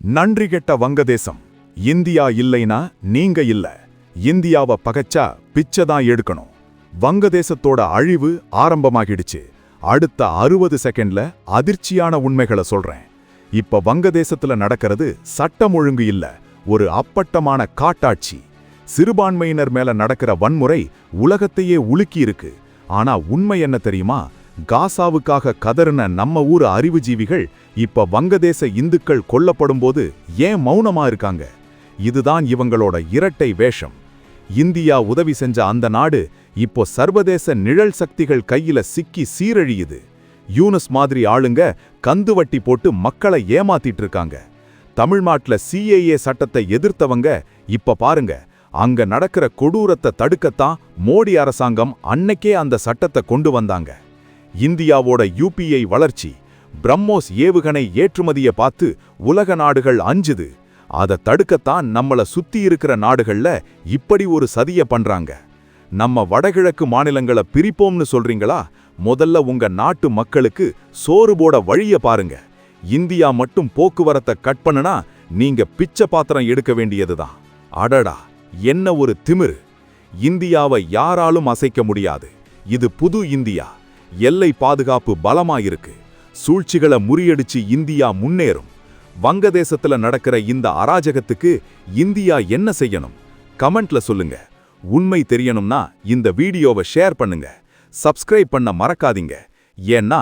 நன்றி கெட்ட வங்கதேசம். இந்தியா இல்லைனா நீங்க இல்ல. இந்தியாவை பகச்சா பிச்சை தான் எடுக்கணும். வங்கதேசத்தோட அழிவு ஆரம்பமாகிடுச்சு. அடுத்த 60 செகண்ட்ல அதிர்ச்சியான உண்மைகளை சொல்றேன். இப்ப வங்கதேசத்துல நடக்கிறது சட்டம் ஒழுங்கு இல்ல, ஒரு அப்பட்டமான காட்டாட்சி. சிறுபான்மையினர் மேல நடக்கிற வன்முறை உலகத்தையே உலுக்கி இருக்கு. ஆனா உண்மை என்ன தெரியுமா? காசாவுக்காக கதறின நம்ம ஊர் அறிவுஜீவிகள் இப்ப வங்கதேச இந்துக்கள் கொல்லப்படும்போது ஏன் மௌனமா இருக்காங்க? இதுதான் இவங்களோட இரட்டை வேஷம். இந்தியா உதவி செஞ்ச அந்த நாடு இப்போ சர்வதேச நிழல் சக்திகள் கையில சிக்கி சீரழியுது. யூனஸ் மாதிரி ஆளுங்க கந்துவட்டி போட்டு மக்களை ஏமாத்திட்டு இருக்காங்க. தமிழ்நாட்டுல CAA சட்டத்தை எதிர்த்தவங்க இப்ப பாருங்க, அங்க நடக்கிற கொடூரத்தை தடுக்கத்தான் மோடி அரசாங்கம் அன்னைக்கே அந்த சட்டத்தை கொண்டு வந்தாங்க. இந்தியாவோட UPI வளர்ச்சி, பிரம்மோஸ் ஏவுகணை ஏற்றுமதிய பார்த்து உலக நாடுகள் அஞ்சுது. அதை தடுக்கத்தான் நம்மள சுத்தி இருக்கிற நாடுகள்ல இப்படி ஒரு சதிய பண்றாங்க. நம்ம வடகிழக்கு மாநிலங்களை பிரிப்போம்னு சொல்றீங்களா? முதல்ல உங்க நாட்டு மக்களுக்கு சோறு போட வழிய பாருங்க. இந்தியா மட்டும் போக்குவரத்தை கட் பண்ணுனா நீங்க பிச்சை பாத்திரம் எடுக்க வேண்டியதுதான். அடடா, என்ன ஒரு திமிரு! இந்தியாவை யாராலும் அசைக்க முடியாது. இது புது இந்தியா. எல்லை பாதுகாப்பு பலமாயிருக்கு. சூழ்ச்சிகளை முறியடிச்சு இந்தியா முன்னேறும். வங்கதேசத்துல நடக்கிற இந்த அராஜகத்துக்கு இந்தியா என்ன செய்யணும்? கமெண்ட்ல சொல்லுங்க. உண்மை தெரியணும்னா இந்த வீடியோவை ஷேர் பண்ணுங்க. சப்ஸ்கிரைப் பண்ண மறக்காதீங்க. ஏன்னா